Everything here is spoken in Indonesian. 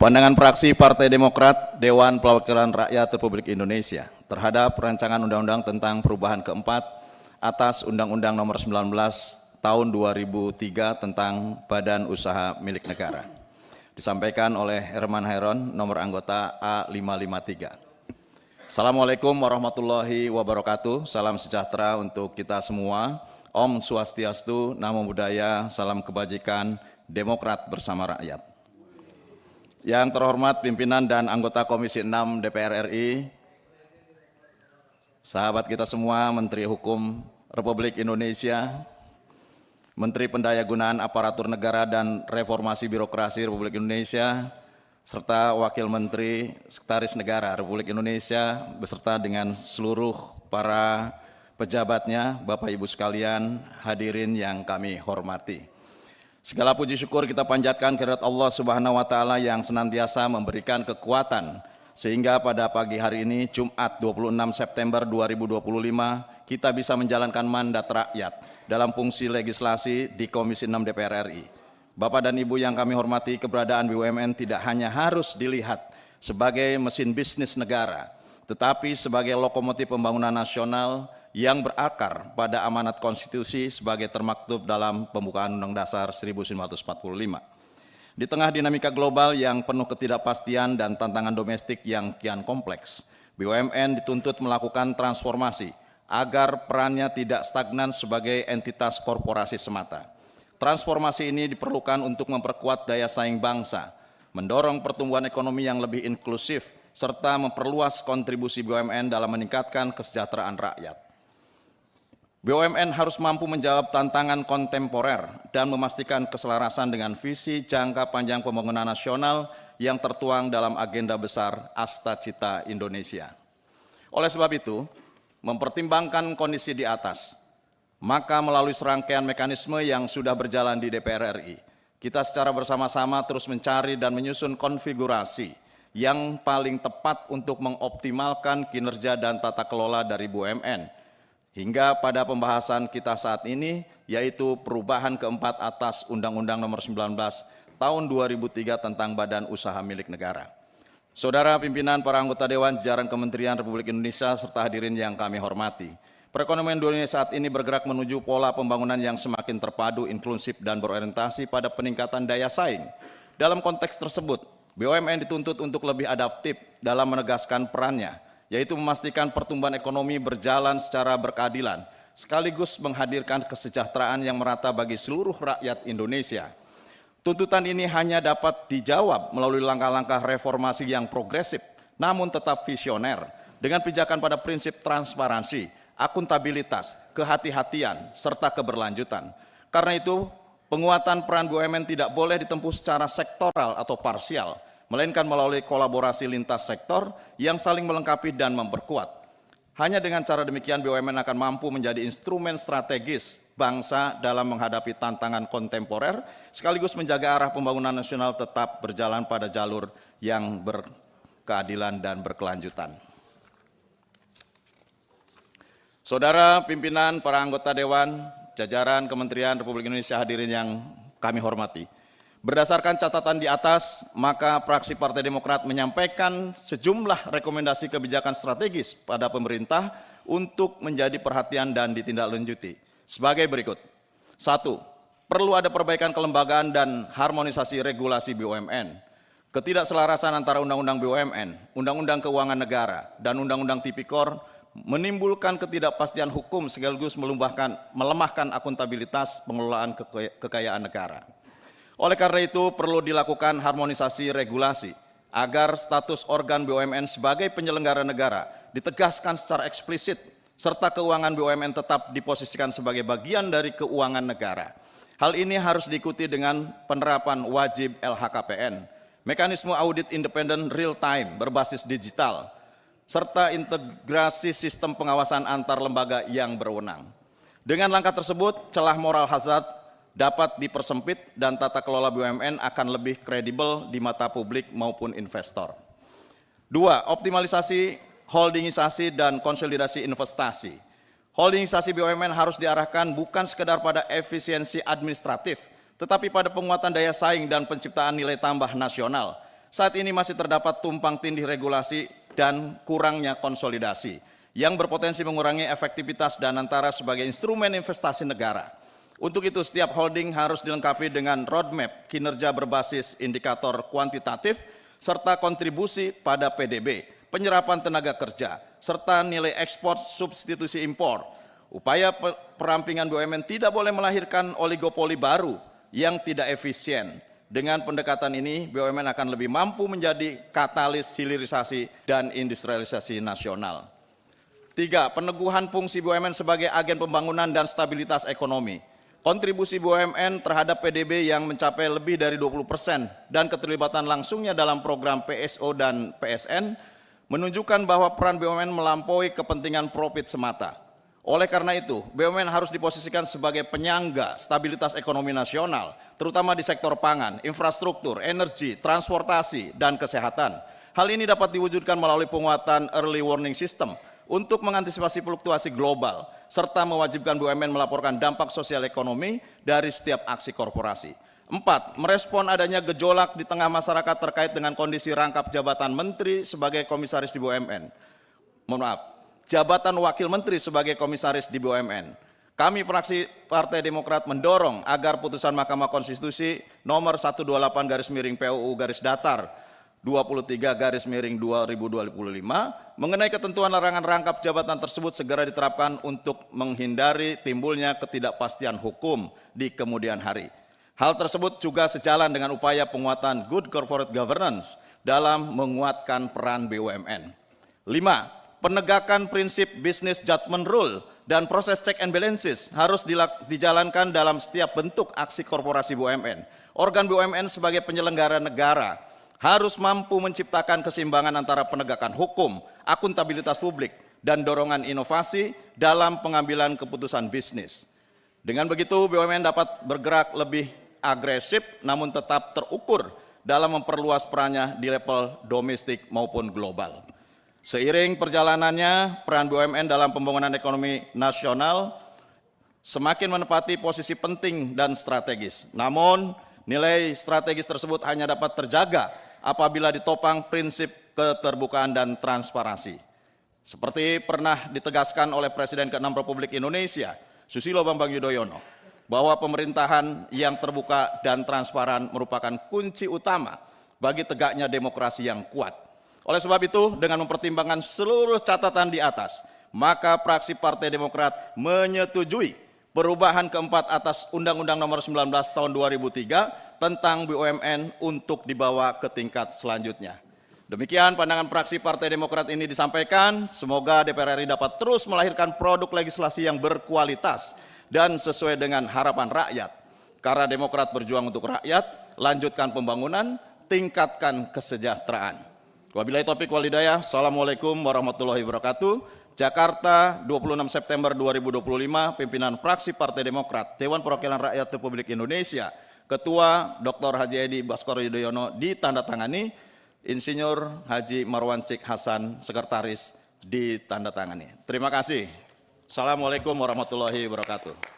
Pandangan fraksi Partai Demokrat Dewan Perwakilan Rakyat Republik Indonesia terhadap rancangan undang-undang tentang perubahan keempat atas Undang-Undang Nomor 19 Tahun 2003 tentang Badan Usaha Milik Negara. Disampaikan oleh Herman Hairon, nomor anggota A553. Assalamualaikum warahmatullahi wabarakatuh. Salam sejahtera untuk kita semua. Om Swastiastu, Namo Buddhaya, salam kebajikan, Demokrat bersama rakyat. Yang terhormat pimpinan dan anggota Komisi 6 DPR RI, sahabat kita semua, Menteri Hukum Republik Indonesia, Menteri Pendayagunaan Aparatur Negara dan Reformasi Birokrasi Republik Indonesia, serta Wakil Menteri Sekretaris Negara Republik Indonesia, beserta dengan seluruh para pejabatnya, Bapak Ibu sekalian, hadirin yang kami hormati. Segala puji syukur kita panjatkan kehadirat Allah Subhanahu wa Ta'ala yang senantiasa memberikan kekuatan, sehingga pada pagi hari ini, Jumat 26 September 2025, kita bisa menjalankan mandat rakyat dalam fungsi legislasi di Komisi 6 DPR RI. Bapak dan Ibu yang kami hormati, keberadaan BUMN tidak hanya harus dilihat sebagai mesin bisnis negara, tetapi sebagai lokomotif pembangunan nasional yang berakar pada amanat konstitusi sebagai termaktub dalam pembukaan Undang Dasar 1945. Di tengah dinamika global yang penuh ketidakpastian dan tantangan domestik yang kian kompleks, BUMN dituntut melakukan transformasi agar perannya tidak stagnan sebagai entitas korporasi semata. Transformasi ini diperlukan untuk memperkuat daya saing bangsa, mendorong pertumbuhan ekonomi yang lebih inklusif, serta memperluas kontribusi BUMN dalam meningkatkan kesejahteraan rakyat. BUMN harus mampu menjawab tantangan kontemporer dan memastikan keselarasan dengan visi jangka panjang pembangunan nasional yang tertuang dalam agenda besar Asta Cita Indonesia. Oleh sebab itu, mempertimbangkan kondisi di atas, maka melalui serangkaian mekanisme yang sudah berjalan di DPR RI, kita secara bersama-sama terus mencari dan menyusun konfigurasi yang paling tepat untuk mengoptimalkan kinerja dan tata kelola dari BUMN, hingga pada pembahasan kita saat ini, yaitu perubahan keempat atas Undang-Undang Nomor 19 Tahun 2003 tentang Badan Usaha Milik Negara. Saudara pimpinan, para anggota Dewan, jajaran Kementerian Republik Indonesia, serta hadirin yang kami hormati. Perekonomian dunia saat ini bergerak menuju pola pembangunan yang semakin terpadu, inklusif, dan berorientasi pada peningkatan daya saing. Dalam konteks tersebut, BUMN dituntut untuk lebih adaptif dalam menegaskan perannya, yaitu memastikan pertumbuhan ekonomi berjalan secara berkeadilan, sekaligus menghadirkan kesejahteraan yang merata bagi seluruh rakyat Indonesia. Tuntutan ini hanya dapat dijawab melalui langkah-langkah reformasi yang progresif, namun tetap visioner, dengan pijakan pada prinsip transparansi, akuntabilitas, kehati-hatian, serta keberlanjutan. Karena itu, penguatan peran BUMN tidak boleh ditempuh secara sektoral atau parsial, melainkan melalui kolaborasi lintas sektor yang saling melengkapi dan memperkuat. Hanya dengan cara demikian BUMN akan mampu menjadi instrumen strategis bangsa dalam menghadapi tantangan kontemporer, sekaligus menjaga arah pembangunan nasional tetap berjalan pada jalur yang berkeadilan dan berkelanjutan. Saudara pimpinan, para anggota Dewan, jajaran Kementerian Republik Indonesia, hadirin yang kami hormati. Berdasarkan catatan di atas, maka fraksi Partai Demokrat menyampaikan sejumlah rekomendasi kebijakan strategis pada pemerintah untuk menjadi perhatian dan ditindaklanjuti. Sebagai berikut. 1. Perlu ada perbaikan kelembagaan dan harmonisasi regulasi BUMN. Ketidakselarasan antara Undang-Undang BUMN, Undang-Undang Keuangan Negara, dan Undang-Undang Tipikor menimbulkan ketidakpastian hukum sekaligus melemahkan akuntabilitas pengelolaan kekayaan negara. Oleh karena itu, perlu dilakukan harmonisasi regulasi agar status organ BUMN sebagai penyelenggara negara ditegaskan secara eksplisit, serta keuangan BUMN tetap diposisikan sebagai bagian dari keuangan negara. Hal ini harus diikuti dengan penerapan wajib LHKPN, mekanisme audit independen real time berbasis digital, serta integrasi sistem pengawasan antar lembaga yang berwenang. Dengan langkah tersebut, celah moral hazard dapat dipersempit dan tata kelola BUMN akan lebih kredibel di mata publik maupun investor. 2. Optimalisasi, holdingisasi, dan konsolidasi investasi. Holdingisasi BUMN harus diarahkan bukan sekedar pada efisiensi administratif, tetapi pada penguatan daya saing dan penciptaan nilai tambah nasional, saat ini masih terdapat tumpang tindih regulasi dan kurangnya konsolidasi yang berpotensi mengurangi efektivitas Danantara sebagai instrumen investasi negara. Untuk itu, setiap holding harus dilengkapi dengan roadmap kinerja berbasis indikator kuantitatif serta kontribusi pada PDB, penyerapan tenaga kerja, serta nilai ekspor substitusi impor. Upaya perampingan BUMN tidak boleh melahirkan oligopoli baru yang tidak efisien. Dengan pendekatan ini, BUMN akan lebih mampu menjadi katalis hilirisasi dan industrialisasi nasional. 3. Peneguhan fungsi BUMN sebagai agen pembangunan dan stabilitas ekonomi. Kontribusi BUMN terhadap PDB yang mencapai lebih dari 20% dan keterlibatan langsungnya dalam program PSO dan PSN menunjukkan bahwa peran BUMN melampaui kepentingan profit semata. Oleh karena itu, BUMN harus diposisikan sebagai penyangga stabilitas ekonomi nasional, terutama di sektor pangan, infrastruktur, energi, transportasi, dan kesehatan. Hal ini dapat diwujudkan melalui penguatan early warning system untuk mengantisipasi fluktuasi global, serta mewajibkan BUMN melaporkan dampak sosial ekonomi dari setiap aksi korporasi. 4. Merespon adanya gejolak di tengah masyarakat terkait dengan kondisi rangkap jabatan menteri sebagai komisaris di BUMN. Jabatan wakil menteri sebagai komisaris di BUMN. Kami fraksi Partai Demokrat mendorong agar putusan Mahkamah Konstitusi nomor 128/PUU-Datar 23/2025 mengenai ketentuan larangan rangkap jabatan tersebut segera diterapkan untuk menghindari timbulnya ketidakpastian hukum di kemudian hari. Hal tersebut juga sejalan dengan upaya penguatan good corporate governance dalam menguatkan peran BUMN. 5. Penegakan prinsip business judgment rule dan proses check and balances harus dijalankan dalam setiap bentuk aksi korporasi BUMN. Organ BUMN sebagai penyelenggara negara harus mampu menciptakan keseimbangan antara penegakan hukum, akuntabilitas publik, dan dorongan inovasi dalam pengambilan keputusan bisnis. Dengan begitu, BUMN dapat bergerak lebih agresif namun tetap terukur dalam memperluas perannya di level domestik maupun global. Seiring perjalanannya, peran BUMN dalam pembangunan ekonomi nasional semakin menempati posisi penting dan strategis. Namun, nilai strategis tersebut hanya dapat terjaga apabila ditopang prinsip keterbukaan dan transparansi. Seperti pernah ditegaskan oleh Presiden ke-6 Republik Indonesia, Susilo Bambang Yudhoyono, bahwa pemerintahan yang terbuka dan transparan merupakan kunci utama bagi tegaknya demokrasi yang kuat. Oleh sebab itu, dengan mempertimbangkan seluruh catatan di atas, maka fraksi Partai Demokrat menyetujui perubahan keempat atas Undang-Undang Nomor 19 Tahun 2003 tentang BUMN untuk dibawa ke tingkat selanjutnya. Demikian pandangan fraksi Partai Demokrat ini disampaikan. Semoga DPR RI dapat terus melahirkan produk legislasi yang berkualitas dan sesuai dengan harapan rakyat. Karena Demokrat berjuang untuk rakyat, lanjutkan pembangunan, tingkatkan kesejahteraan. Wabillahi taufiq wal hidayah. Assalamualaikum warahmatullahi wabarakatuh. Jakarta, 26 September 2025, pimpinan fraksi Partai Demokrat, Dewan Perwakilan Rakyat Republik Indonesia, Ketua Dr. Haji Edi Baskoro Yudhoyono ditandatangani, Insinyur Haji Marwan Cik Hasan, Sekretaris ditandatangani. Terima kasih. Assalamualaikum warahmatullahi wabarakatuh.